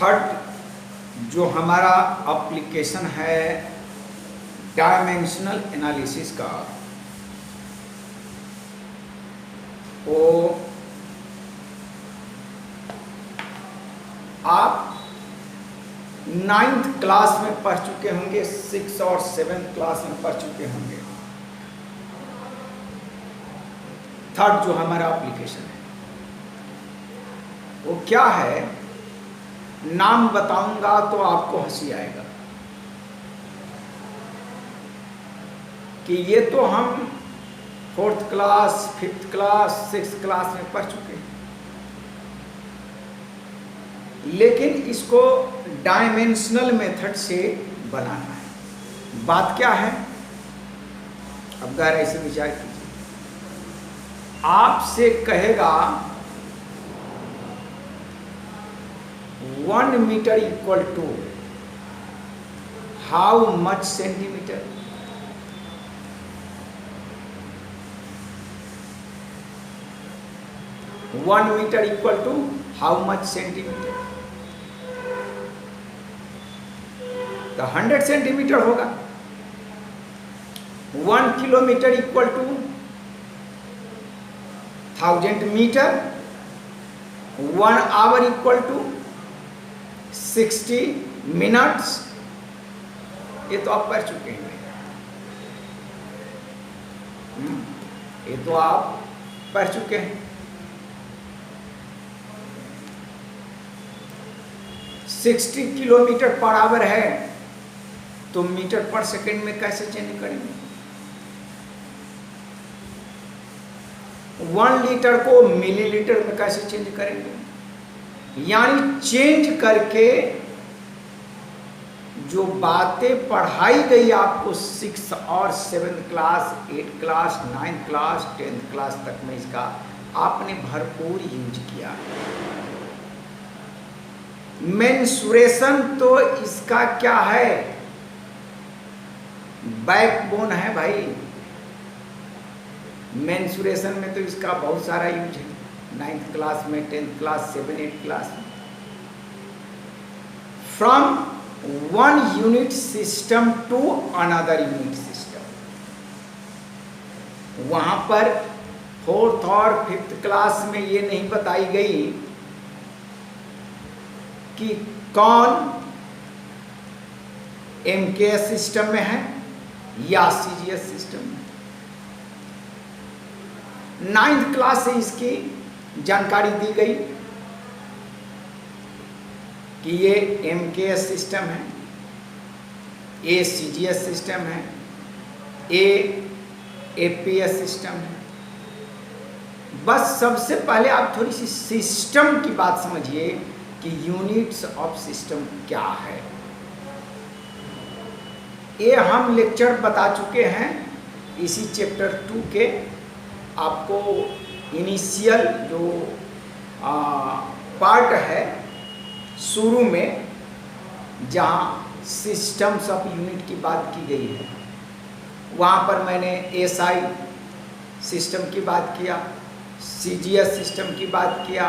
Third जो हमारा application है डायमेंशनल एनालिसिस का, वो आप 9th क्लास में पढ़ चुके होंगे, 6th और 7th क्लास में पढ़ चुके होंगे। थर्ड जो हमारा एप्लीकेशन है वो क्या है, नाम बताऊंगा तो आपको हंसी आएगा कि ये तो हम 4th class, 5th class, 6th class में पढ़ चुके हैं, लेकिन इसको डायमेंशनल मेथड से बनाना है। बात क्या है, अब गहराई से विचार कीजिए। आपसे कहेगा 1 metre equal to how much centimetre, one metre equal to how much centimetre, तो 100 सेंटीमीटर होगा। 1 kilometre equal to 1000 metre, 1 hour equal to 60 minutes. ये तो आप पढ़ चुके हैं, ये तो आप पढ़ चुके हैं। 60 किलोमीटर पर आवर है तो मीटर पर सेकंड में कैसे चेंज करेंगे? 1 लीटर को मिलीलीटर में कैसे चेंज करेंगे? यानी चेंज करके जो बातें पढ़ाई गई आपको 6 और 7 क्लास, 8 क्लास, 9 क्लास, 10 क्लास तक में, इसका आपने भरपूर यूज किया। मेंसुरेशन तो इसका क्या है, बैकबोन है भाई। मेंसुरेशन में तो इसका बहुत सारा यूज है, 9th क्लास में, 10th क्लास, 7, 8 क्लास में। From 1 unit system to another unit system, वहां पर 4th और 5th क्लास में ये नहीं बताई गई कि कौन MKS सिस्टम में है या CGS सिस्टम में। 9th क्लास से इसकी जानकारी दी गई कि ये MKS सिस्टम है, ये CGS सिस्टम है, ये APS सिस्टम है। बस सबसे पहले आप थोड़ी सी सिस्टम की बात समझिए कि यूनिट्स ऑफ सिस्टम क्या है। ये हम लेक्चर बता चुके हैं इसी चैप्टर 2 के। आपको इनिशियल जो पार्ट है शुरू में, जहाँ सिस्टम्स ऑफ यूनिट की बात की गई है, वहाँ पर मैंने SI सिस्टम की बात किया, CGS सिस्टम की बात किया,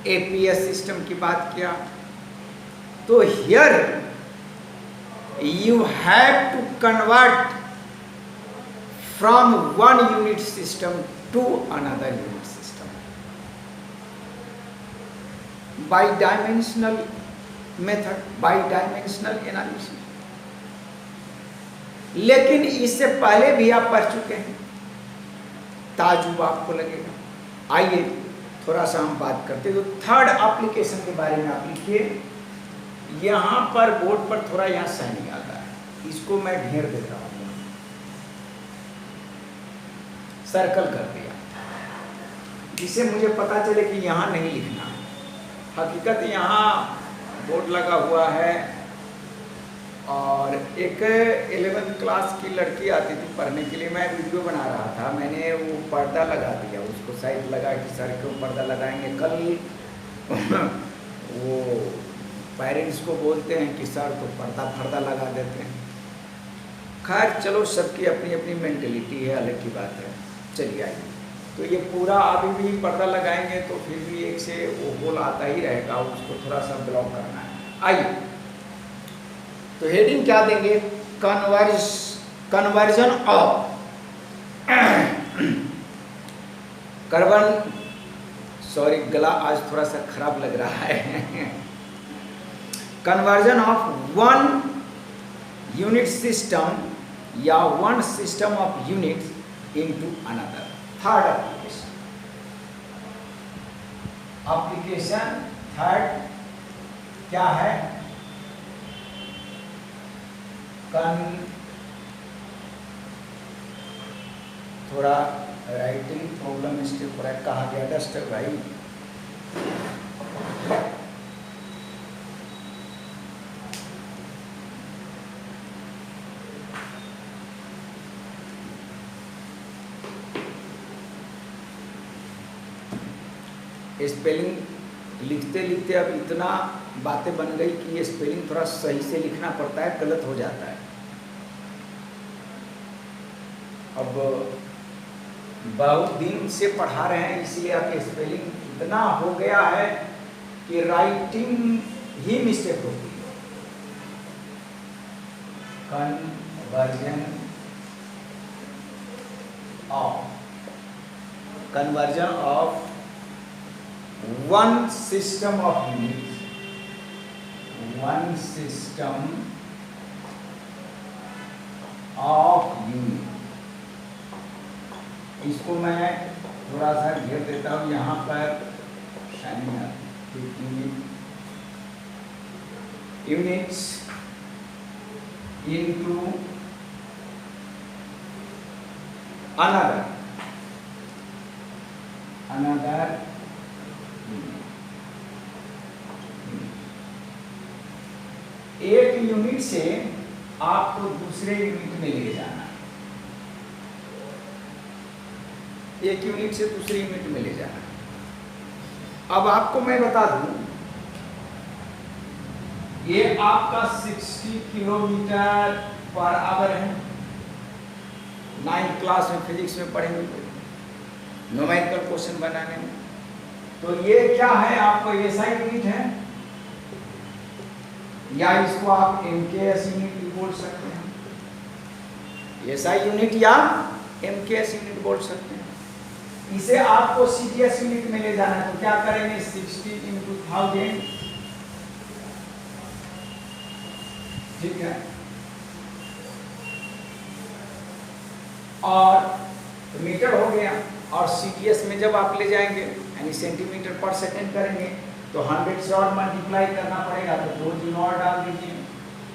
APS सिस्टम की बात किया। तो here you have to convert from 1 unit system to another unit system by dimensional method, by dimensional analysis. लेकिन इससे पहले भी आप पढ़ चुके हैं, ताजुब आपको लगेगा। आइए थोड़ा सा हम बात करते हैं। तो थर्ड एप्लीकेशन के बारे में आप लिखिए। यहाँ पर बोर्ड पर थोड़ा यहाँ साइनिंग आता है, इसको मैं ढेर दे रहा हूँ, सर्कल कर दिया, जिससे मुझे पता चले कि यहाँ नहीं लिखना। हकीकत यहाँ बोर्ड लगा हुआ है, और एक 11th क्लास की लड़की आती थी पढ़ने के लिए, मैं वीडियो बना रहा था, मैंने वो पर्दा लगा दिया, उसको साइड लगा कि सर क्यों पर्दा लगाएंगे। कल वो पेरेंट्स को बोलते हैं कि सर तो पर्दा लगा देते हैं। खैर चलो, सबकी अपनी अपनी मेंटेलिटी है, अलग की बात है। चलिए आइए, तो ये पूरा अभी भी पर्दा लगाएंगे तो फिर भी एक से वो होल आता ही रहेगा, उसको थोड़ा सा ब्लॉक करना है। आइए, तो हेडिंग क्या देंगे? कन्वर्जन ऑफ सॉरी गला आज थोड़ा सा खराब लग रहा है। Conversion of one unit system या one system of units into another. Third application third क्या है? थोड़ा राइटिंग प्रॉब्लम मिस्टेक हो रहा है, कहा गया डस्ट भाई। स्पेलिंग लिखते लिखते अब इतना बातें बन गई कि ये स्पेलिंग थोड़ा सही से लिखना पड़ता है, गलत हो जाता है। अब बहुत दिन से पढ़ा रहे हैं इसलिए आपकी स्पेलिंग इतना हो गया है कि राइटिंग ही मिस्टेक होती है। Conversion of one system of units, one system of unit. इसको मैं थोड़ा सा घेर देता हूँ यहाँ पर, यूनिट्स इनटू अनदर एक यूनिट से आपको दूसरे यूनिट में ले जाना, एक यूनिट से दूसरे यूनिट में ले जाना। अब आपको मैं बता दूं, ये आपका 60 किलोमीटर पर आवर है। 9th क्लास में फिजिक्स में पढ़ेंगे न्यूमेरिकल क्वेश्चन बनाने में। तो ये क्या है? आपको ऐसा यूनिट है, या इसको आप MKS यूनिट भी बोल सकते हैं, ऐसा यूनिट या MKS यूनिट बोल सकते हैं। इसे आपको CGS यूनिट में ले जाना है। तो क्या करेंगे? 60 × 1000, ठीक है, और मीटर हो गया। और CGS में जब आप ले जाएंगे यानी सेंटीमीटर पर सेकंड करेंगे तो 100 से और मल्टीप्लाई करना पड़ेगा, तो 2 जीरो और डाल दीजिए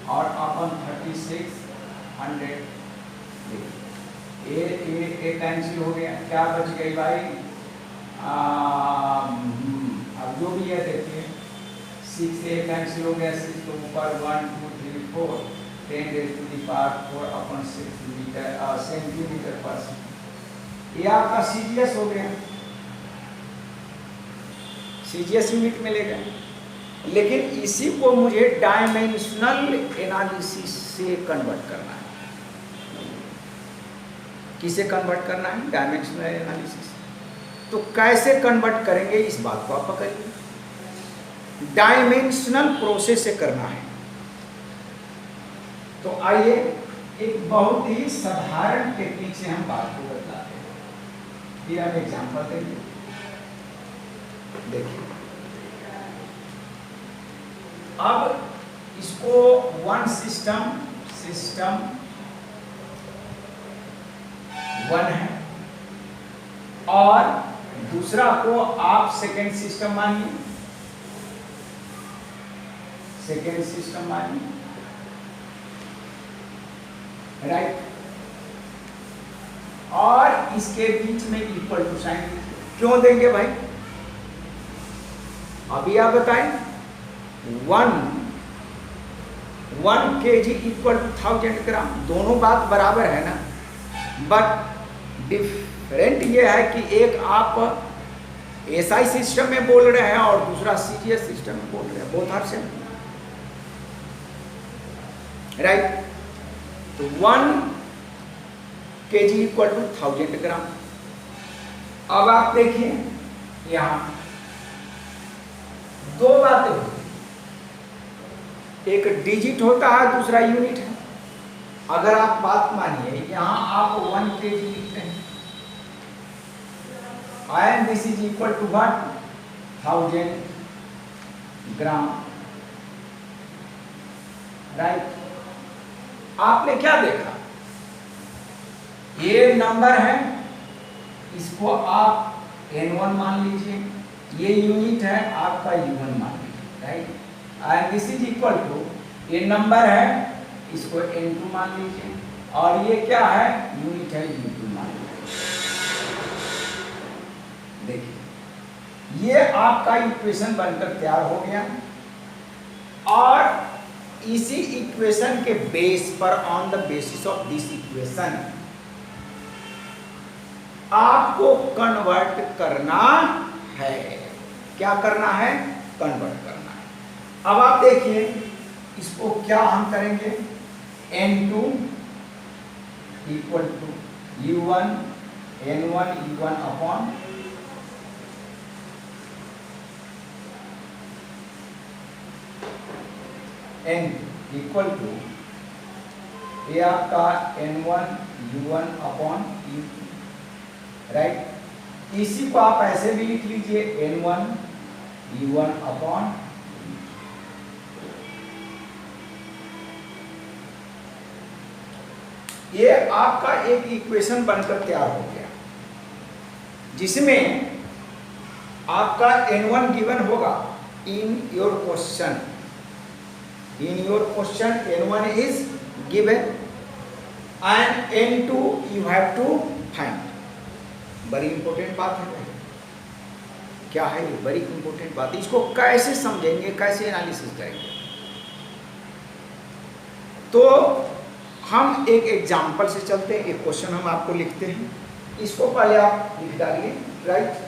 और अपन 3600 ये कैंसिल हो गया। क्या बच गई भाई? अब जो भी है देखिए, 6 से कैंसिल हो गया, 6 तो ऊपर 1 2 3 4 10⁴ अपन 6 मीटर सेंटीमीटर पर सेकंड। ये आपका CGS हो गया, CGS यूनिट में ले गए। लेकिन इसी को मुझे डायमेंशनल एनालिसिस से कन्वर्ट करना है। किसे कन्वर्ट करना है? Dimensional analysis. तो कैसे कन्वर्ट करेंगे इस बात को आप पकड़िए। डायमेंशनल प्रोसेस से करना है। तो आइए एक बहुत ही साधारण टेक्निक से हम बात को बताते हैं। फिर हम एग्जांपल देंगे। देखिए, अब इसको वन सिस्टम 1 है और दूसरा को आप सेकेंड सिस्टम मानिए, राइट। और इसके बीच में इक्वल टू साइन क्यों देंगे भाई? अभी आप बताएं। 1 kg इक्वल टू 1000 ग्राम, दोनों बात बराबर है ना। बट डिफरेंट ये है कि एक आप SI सिस्टम में बोल रहे हैं और दूसरा CGS सिस्टम में बोल रहे हैं। Both are same, right. तो 1 kg इक्वल टू 1000 ग्राम। अब आप देखिए यहां दो बातें होती। एक डिजिट होता है, दूसरा यूनिट है। अगर आप बात मानिए, यहां आप 1 kg लिखते हैं, and this is equal to what? 1000 gram, right. आपने क्या देखा, ये नंबर है, इसको आप N1 मान लीजिए, ये यूनिट है आपका U1 मान लीजिए, right. And this is equal to, ये नंबर है, इसको N2 मान लीजिए, और ये क्या है, यूनिट है, U2 मान लीजिए। देखिए, ये आपका इक्वेशन बनकर तैयार हो गया, और इसी इक्वेशन के बेस पर, on the basis of this equation, आपको कन्वर्ट करना है। क्या करना है? कन्वर्ट करना है। अब आप देखिए, इसको क्या हम करेंगे, N2 equal to U1 N1 U1 upon N equal to, ये आपका N1 U1 upon U2, right. इसी को आप ऐसे भी लिख लीजिए, N1 U1 अपॉन, ये आपका एक इक्वेशन बनकर तैयार हो गया, जिसमें आपका N1 गिवन होगा in your question. In your question, N1 is given and N2 you have to find. बड़ी इंपॉर्टेंट बात है भाई, क्या है ये? बड़ी इंपॉर्टेंट बात है। इसको कैसे समझेंगे, कैसे एनालिसिस करेंगे? तो हम एक एग्जाम्पल से चलते हैं। एक क्वेश्चन हम आपको लिखते हैं, इसको पहले आप लिख डालिए, राइट।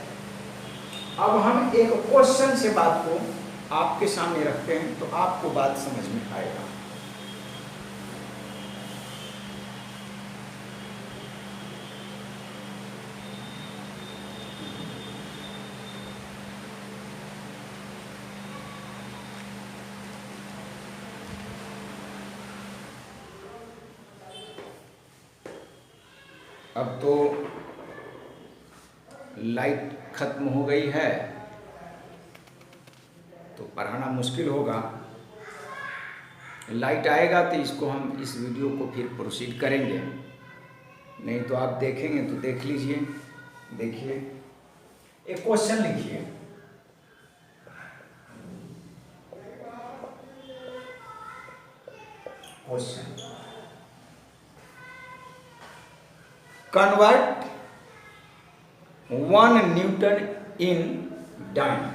अब हम एक क्वेश्चन से बात को आपके सामने रखते हैं, तो आपको बात समझ में आएगा। अब तो लाइट खत्म हो गई है, तो पढ़ाना मुश्किल होगा। लाइट आएगा तो इसको हम, इस वीडियो को फिर प्रोसीड करेंगे, नहीं तो आप देखेंगे तो देख लीजिए। देखिए, एक क्वेश्चन लिखिए, क्वेश्चन, कन्वर्ट 1 न्यूटन इन डायन।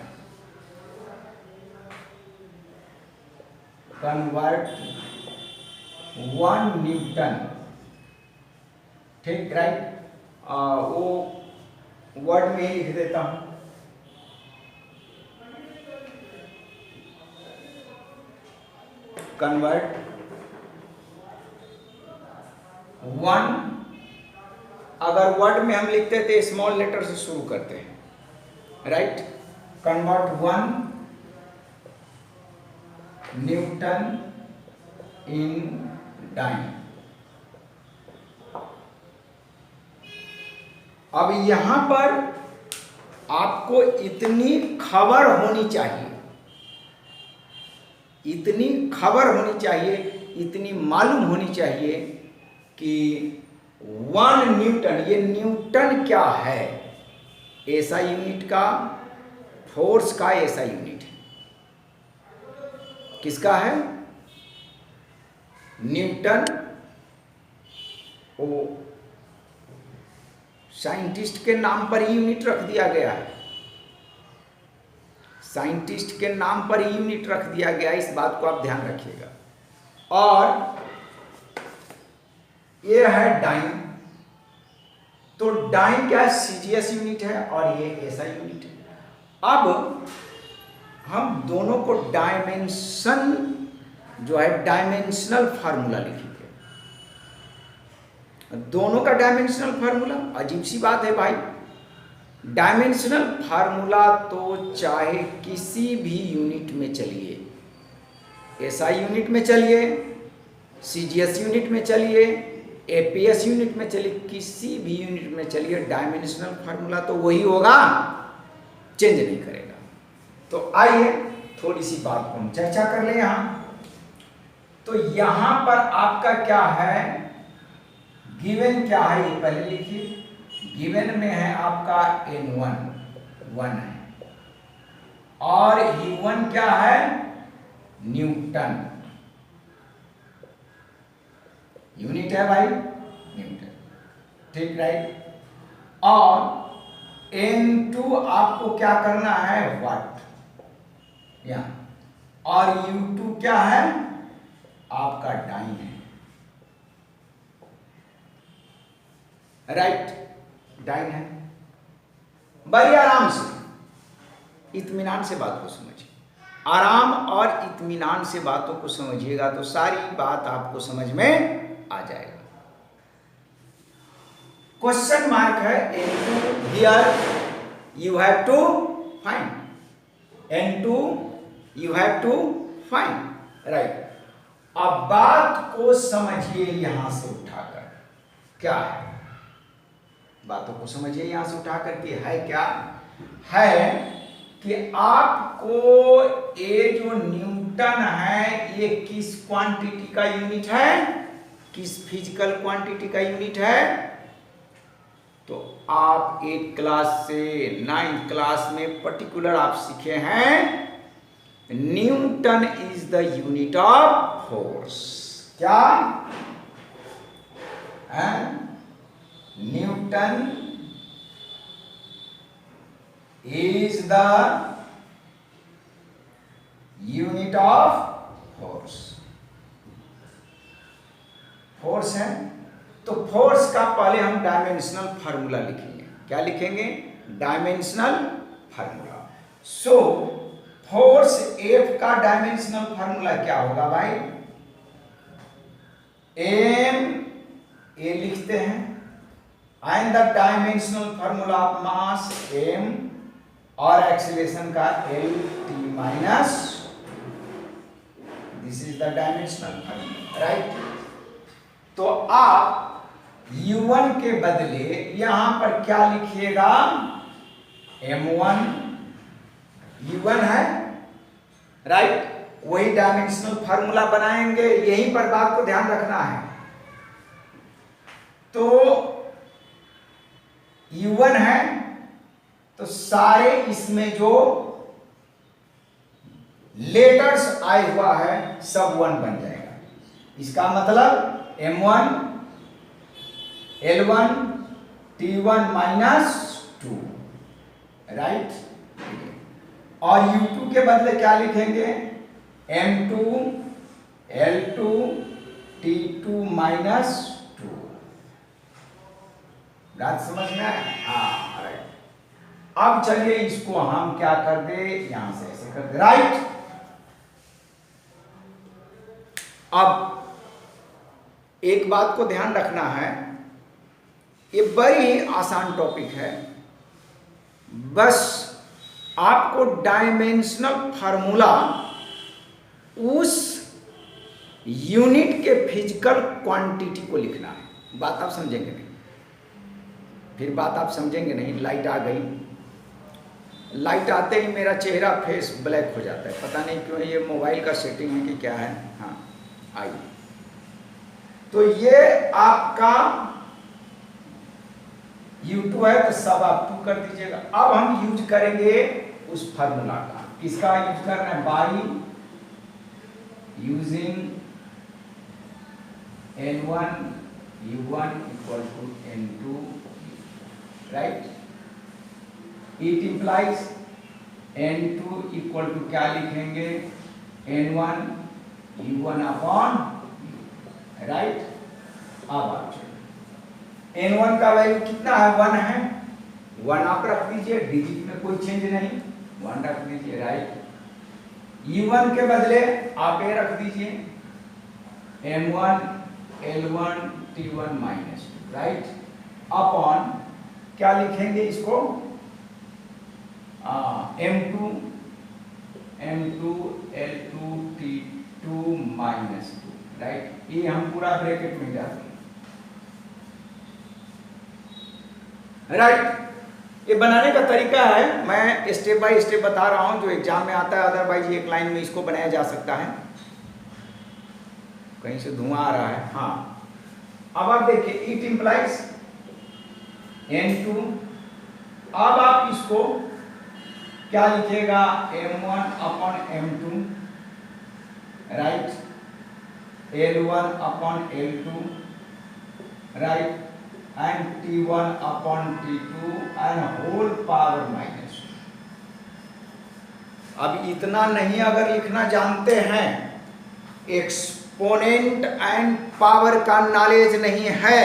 कन्वर्ट 1 न्यूटन, ठीक, राइट। वो वर्ड में ही लिख देता हूं, कन्वर्ट 1, अगर वर्ड में हम लिखते थे स्मॉल लेटर से शुरू करते हैं, राइट। कन्वर्ट 1 न्यूटन इन डाइन। अब यहां पर आपको इतनी खबर होनी चाहिए, इतनी खबर होनी चाहिए, इतनी मालूम होनी चाहिए कि 1 न्यूटन, ये न्यूटन क्या है? ऐसा यूनिट का, फोर्स का ऐसा यूनिट है। किसका है? न्यूटन। वो साइंटिस्ट के नाम पर यूनिट रख दिया गया है, साइंटिस्ट के नाम पर यूनिट रख दिया गया, इस बात को आप ध्यान रखिएगा। और ये है डाइन, तो डाइन क्या है? सीजीएस यूनिट है, और ये ऐसा यूनिट है। अब हम दोनों को डायमेंशन जो है, डायमेंशनल फार्मूला लिखेंगे। दोनों का डायमेंशनल फार्मूला, अजीब सी बात है भाई। डायमेंशनल फार्मूला तो चाहे किसी भी यूनिट में चलिए, एसआई यूनिट में चलिए, सीजीएस यूनिट में चलिए, एपीएस यूनिट में चलिए, किसी भी यूनिट में चलिए, डायमेंशनल फार्मूला तो वही होगा, चेंज नहीं करेगा। तो आइए थोड़ी सी बात को हम चर्चा कर ले यहां। तो यहां पर आपका क्या है, गिवन क्या है ये पहले लिखिए। गिवन में है आपका N1 1 है, और U1 क्या है, न्यूटन, यूनिट है भाई न्यूटन, ठीक राइट। और N2 आपको क्या करना है, वाट, यहां, और U2 क्या है आपका डाइन है, राइट, डाइन है। बड़ी आराम से, इत्मीनान से बात को समझिए, आराम और इत्मीनान से बातों को समझिएगा तो सारी बात आपको समझ में आ जाएगा। क्वेश्चन मार्क है N2, here you have to find, N2 you have to find, right. अब बात को समझिए यहां से उठाकर, क्या है, बातों को समझिए यहां से उठाकर के है क्या है कि आपको ये जो न्यूटन है ये किस क्वांटिटी का यूनिट है, किस फिजिकल क्वांटिटी का यूनिट है। तो आप 8 क्लास से 9th क्लास में पर्टिकुलर आप सीखे हैं, Newton is the unit of force, क्या है, Newton is the unit of force, force है। तो फोर्स का पहले हम डायमेंशनल फार्मूला लिखेंगे, क्या लिखेंगे, dimensional formula. So force F का डायमेंशनल फार्मूला क्या होगा भाई, एम ए लिखते हैं, and the dimensional formula of mass M, और एक्सीलरेशन का L T minus, this is the dimensional formula, right. तो आप U1 के बदले यहां पर क्या लिखिएगा, M1 U1 है, राइट, वही डायमेंशनल फार्मूला बनाएंगे, यहीं पर बात को ध्यान रखना है। तो U1 है तो सारे इसमें जो लेटर्स आए हुआ है सब 1 बन जाएगा, इसका मतलब M1 L1 T1 minus 2, right. और U2 के बदले क्या लिखेंगे, M2 L2 T2 माइनस 2, बात समझ में आया, हाँ, राइट। अब चलिए इसको हम क्या कर दे, यहां से ऐसे कर दे, राइट। अब एक बात को ध्यान रखना है, ये बड़ी आसान टॉपिक है, बस आपको डायमेंशनल फार्मूला उस यूनिट के फिजिकल क्वांटिटी को लिखना है। बात आप समझेंगे नहीं, फिर बात आप समझेंगे नहीं। लाइट आ गई, लाइट आते ही मेरा चेहरा फेस ब्लैक हो जाता है, पता नहीं क्यों, ये मोबाइल का सेटिंग है कि क्या है। हाँ आइए, तो ये आपका U2 है तो सब आप 2 कर दीजिएगा। अब हम यूज करेंगे उस फार्मूला का, किसका यूज करना है, by using N1 U1 equal to N2, right. It implies N2 equal to क्या लिखेंगे, N1 U1 अपॉन, राइट। अब आप N1 का वैल्यू कितना है, 1 है, 1 आप रख दीजिए, डिजिट में कोई चेंज नहीं, 1 रख दीजिए, राइट। U1 के बदले आप ये रख दीजिए M1 L1 T1 minus 2, right, upon क्या लिखेंगे इसको, M2 L2 T2 राइट, ये हम पूरा ब्रैकेट में डालते हैं। राइट, ये बनाने का तरीका है, मैं स्टेप बाय स्टेप बता रहा हूं जो एग्जाम में आता है, अदरवाइज एक लाइन में इसको बनाया जा सकता है। कहीं से धुआं आ रहा है। हाँ, अब आप देखिए, इट इंप्लाइज N2। अब आप इसको क्या लिखिएगा, M1 upon M2, right, L1 upon L2, right, and T1 upon T2 and whole power minus। अब इतना नहीं अगर लिखना जानते हैं, एक्सपोनेंट एंड पावर का नॉलेज नहीं है,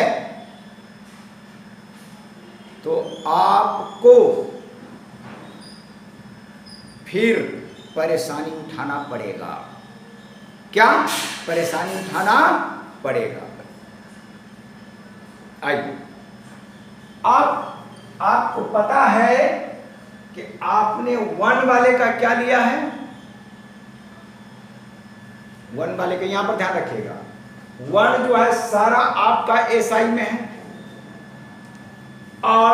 तो आपको फिर परेशानी उठाना पड़ेगा। क्या परेशानी उठाना पड़ेगा? आइए, अब आपको पता है कि आपने 1 वाले का क्या लिया है, 1 वाले का यहां पर ध्यान रखिएगा, 1 जो है सारा आपका SI में है, और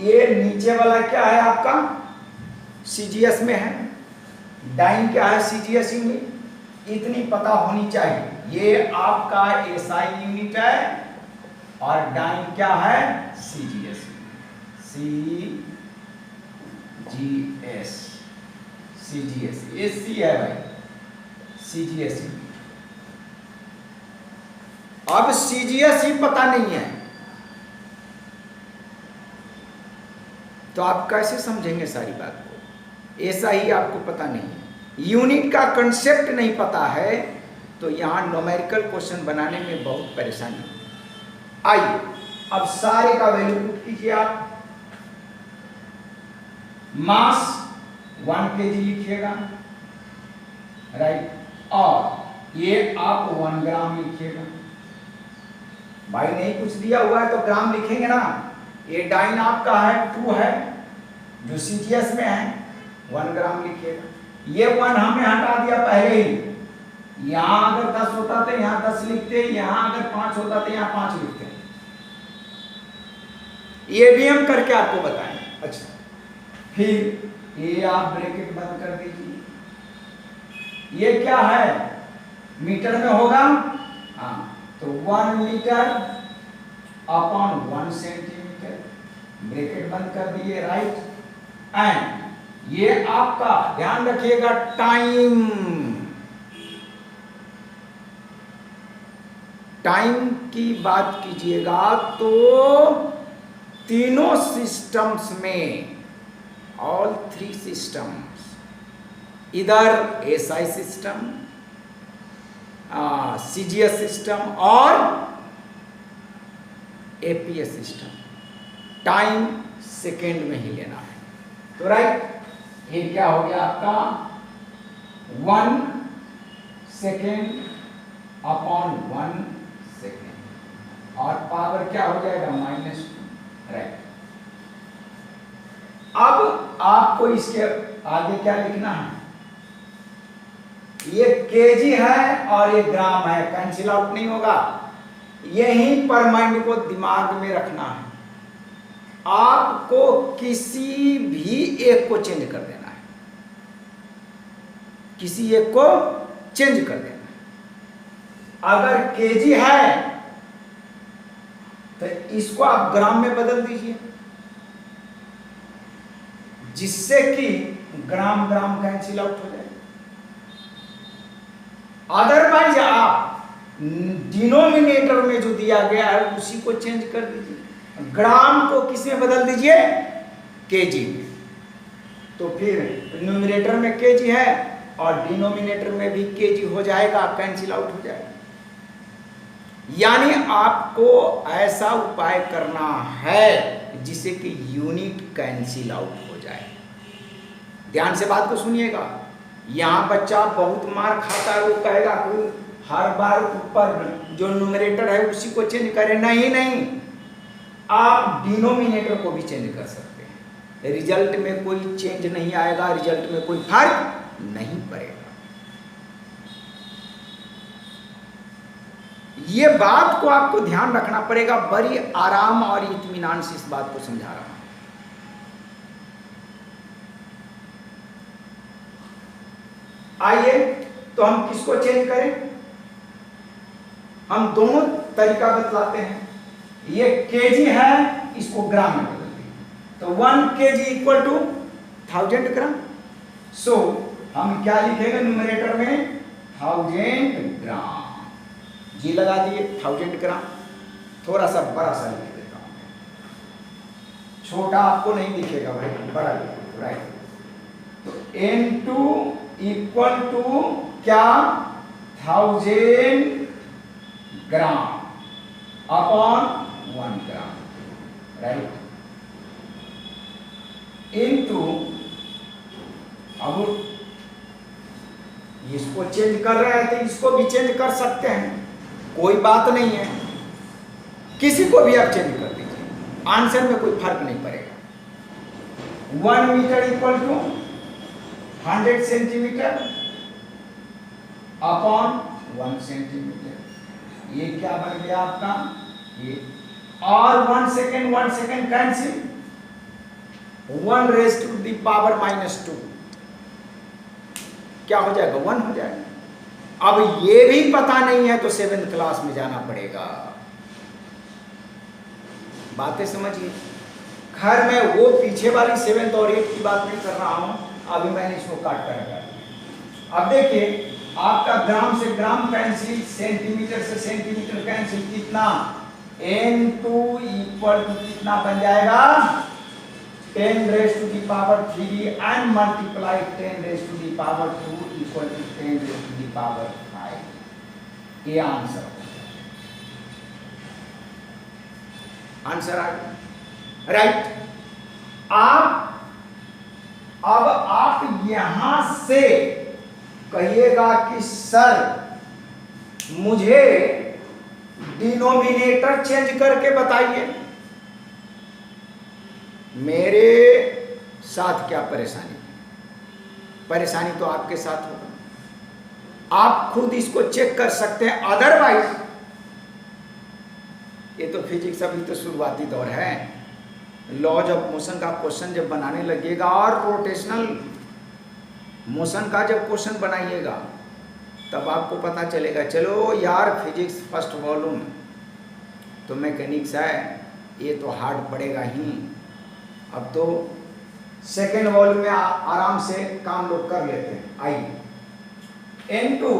ये नीचे वाला क्या है आपका CGS में है, डाइन क्या है CGS यूनिट, इतनी पता होनी चाहिए। ये आपका SI यूनिट है और डाइन क्या है CGS, CGS, ये C है भाई, CGS। अब CGS ही पता नहीं है तो आप कैसे समझेंगे सारी बात को? ऐसा ही आपको पता नहीं है, यूनिट का कंसेप्ट नहीं पता है, तो यहां न्यूमेरिकल क्वेश्चन बनाने में बहुत परेशानी। आइए, अब सारे का वैल्यू पुट कीजिए आप। मास 1 kg लिखिएगा, राइट, और ये आप 1 ग्राम लिखिएगा। भाई नहीं कुछ दिया हुआ है तो ग्राम लिखेंगे ना। ये डाइन आपका है 2 है जो CGS में है, 1 ग्राम लिखिएगा। ये 1 हमने हटा दिया पहले ही, यहां अगर 10 होता तो यहां 10 लिखते, यहां अगर 5 होता तो यहां 5 लिखते। ये भी हम करके आपको बताएं। अच्छा, फिर ये आप ब्रैकेट बंद कर दीजिए। ये क्या है, मीटर में होगा, हाँ, तो 1 मीटर अपॉन 1 सेंटीमीटर, ब्रैकेट बंद कर दिए, राइट। एंड ये आपका ध्यान रखिएगा टाइम की बात कीजिएगा तो तीनों सिस्टम्स में, ऑल 3 सिस्टम्स, इधर SI सिस्टम, CGS सिस्टम और APS सिस्टम, टाइम सेकेंड में ही लेना है। तो राइट, ये क्या हो गया आपका 1 सेकेंड अपॉन 1 सेकेंड, और पावर क्या हो जाएगा -2, राइट। अब आपको इसके आगे क्या लिखना है, ये केजी है और ये ग्राम है, कैंसिल आउट नहीं होगा। यहीं पर माइंड को दिमाग में रखना है, आपको किसी भी एक को चेंज कर देना है, किसी एक को चेंज कर देना है। अगर केजी है तो इसको आप ग्राम में बदल दीजिए, जिससे कि ग्राम ग्राम कैंसिल आउट हो जाए। अदरवाइज आप डिनोमिनेटर में जो दिया गया है उसी को चेंज कर दीजिए, ग्राम को किस में बदल दीजिए, केजी में। तो फिर न्यूमरेटर में केजी है और डिनोमिनेटर में भी केजी हो जाएगा, कैंसिल आउट हो जाएगा। यानी आपको ऐसा उपाय करना है जिससे कि यूनिट कैंसिल आउट हो जाए। ध्यान से बात को सुनिएगा। यहां बच्चा बहुत मार खाता है, वो कहेगा कि हर बार ऊपर जो न्यूमरेटर है उसी को चेंज करें। नहीं नहीं, आप डिनोमिनेटर को भी चेंज कर सकते हैं, रिजल्ट में कोई चेंज नहीं आएगा, रिजल्ट में कोई फर्क नहीं पड़ेगा। ये बात को आपको ध्यान रखना पड़ेगा, बड़ी आराम और इत्मीनान से इस बात को समझा रहा हूं। आइए तो हम किसको चेंज करें, हम दोनों तरीका बतलाते हैं। ये केजी है, इसको ग्राम में बदल दें तो 1 kg इक्वल टू 1000 ग्राम। सो हम क्या लिखेंगे न्यूमरेटर में 1000 ग्राम, जी लगा दिए 1000 ग्राम। थोड़ा सा बड़ा सा लिख देता हूं, छोटा आपको नहीं दिखेगा भाई, बड़ा लिखेगा, राइट। तो N2 इक्वल टू क्या 1000 ग्राम अपॉन 1 ग्राम, राइट, इनटू, अब इसको चेंज कर रहे हैं तो इसको भी चेंज कर सकते हैं, कोई बात नहीं है, किसी को भी आप चेंज कर दीजिए, आंसर में कोई फर्क नहीं पड़ेगा। 1 metre equal to 100 centimetre upon 1 centimetre, ये क्या बन गया आपका, ये, और 1 second cancel, 1 raise to the power -2 क्या हो जाएगा, 1 हो जाएगा। अब ये भी पता नहीं है तो 7th क्लास में जाना पड़ेगा, बातें समझिए। खैर मैं वो पीछे वाली 7th और 8th की बात नहीं कर रहा हूं, अभी मैंने इसको काट कर रखा है। अब देखिए आपका ग्राम से ग्राम कैंसिल, सेंटीमीटर से सेंटीमीटर कैंसिल, कितना N2 इक्वल टू कितना बन जाएगा 10 raise to the power 3 and multiply 10 raise to the power 2 equal to 10 raise to the power 5। ये आंसर आ गया, राइट। अब आप यहां से कहिएगा कि सर मुझे डिनोमिनेटर चेंज करके बताइए। मेरे साथ क्या परेशानी, परेशानी तो आपके साथ होगा, आप खुद इसको चेक कर सकते हैं। अदरवाइज ये तो फिजिक्स अभी तो शुरुआती दौर है, लॉज ऑफ मोशन का क्वेश्चन जब बनाने लगेगा और रोटेशनल मोशन का जब क्वेश्चन बनाइएगा तब आपको पता चलेगा, चलो यार फिजिक्स फर्स्ट वॉल्यूम तो मैकेनिक्स है, ये तो हार्ड पड़ेगा ही, अब तो सेकेंड वॉल्यूम में आराम से काम लोग कर लेते हैं। आइए N2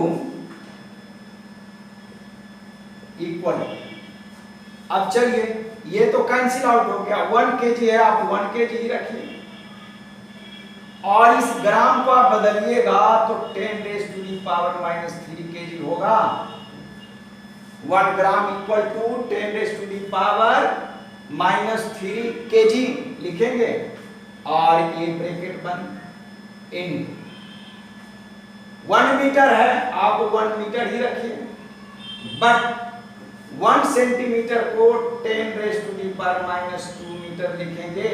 इक्वल, अब चलिए ये तो कैंसिल आउट हो गया, 1 kg है, आप 1 kg ही रखिए और इस ग्राम को आप बदलिएगा तो 10 raise to the power -3 kg होगा। 1 gram equal to 10 raise to the power -3 kg लिखेंगे और ये ब्रैकेट बंद, इन 1 मीटर है, आप 1 मीटर ही रखिए, बट 1 सेंटीमीटर को 10 raise to the power -2 metre लिखेंगे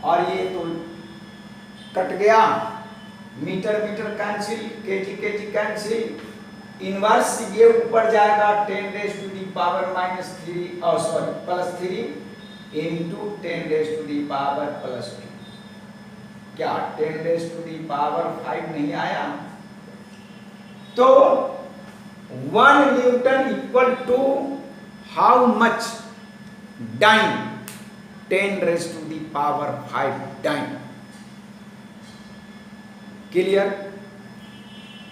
और ये तो कट गया, metre cancel, kg cancel, inverse ये ऊपर जाएगा 10 रेज़ टू दी पावर -3 और +3 into 10 raise to the power +2, क्या 10 रेज़ टू दी पावर 5 नहीं आया? तो 1 newton equal to how much dyne, 10 raise to the power 5 dyne. Clear?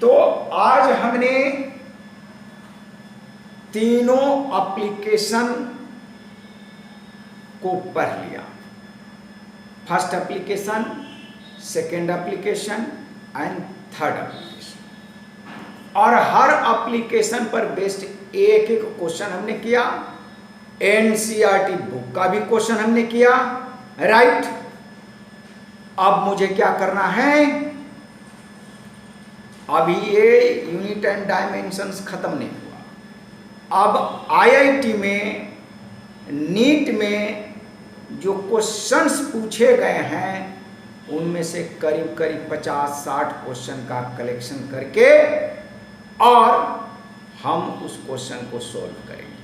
तो आज हमने तीनों एप्लीकेशन को पढ़ लिया, first application, second application and third application, और हर एप्लीकेशन पर बेस्ड एक क्वेश्चन हमने किया। एनसीईआरटी बुक का भी क्वेश्चन हमने किया, राइट। अब मुझे क्या करना है, अभी ये यूनिट एंड डायमेंशंस खत्म नहीं हुआ, अब आईआईटी में, नीट में जो क्वेश्चंस पूछे गए हैं उनमें से करीब 50-60 क्वेश्चन का कलेक्शन करके और हम उस क्वेश्चन को सॉल्व करेंगे।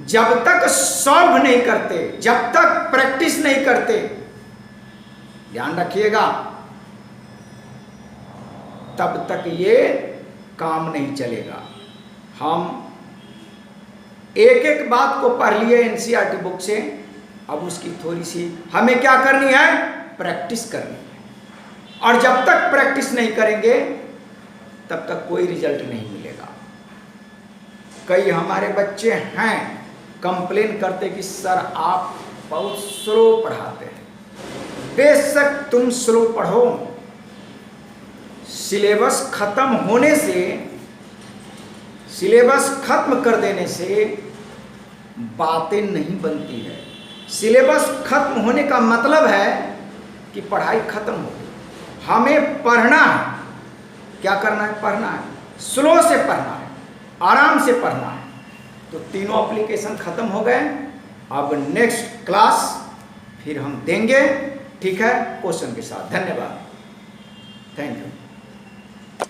जब तक सॉल्व नहीं करते, जब तक प्रैक्टिस नहीं करते, ध्यान रखिएगा, तब तक ये काम नहीं चलेगा। हम एक एक बात को पढ़ लिए एनसीईआरटी बुक से, अब उसकी थोड़ी सी हमें क्या करनी है, प्रैक्टिस करनी है। और जब तक प्रैक्टिस नहीं करेंगे तब तक कोई रिजल्ट नहीं मिलेगा। कई हमारे बच्चे हैं कंप्लेन करते कि सर आप बहुत स्लो पढ़ाते हैं। बेशक तुम स्लो पढ़ो, सिलेबस खत्म होने से, सिलेबस खत्म कर देने से बातें नहीं बनती है। सिलेबस खत्म होने का मतलब है कि पढ़ाई खत्म हो गई। हमें पढ़ना है, क्या करना है, पढ़ना है, स्लो से पढ़ना है, आराम से पढ़ना है। तो तीनों एप्लीकेशन खत्म हो गए। अब नेक्स्ट क्लास फिर हम देंगे, ठीक है, क्वेश्चन के साथ। धन्यवाद, थैंक यू।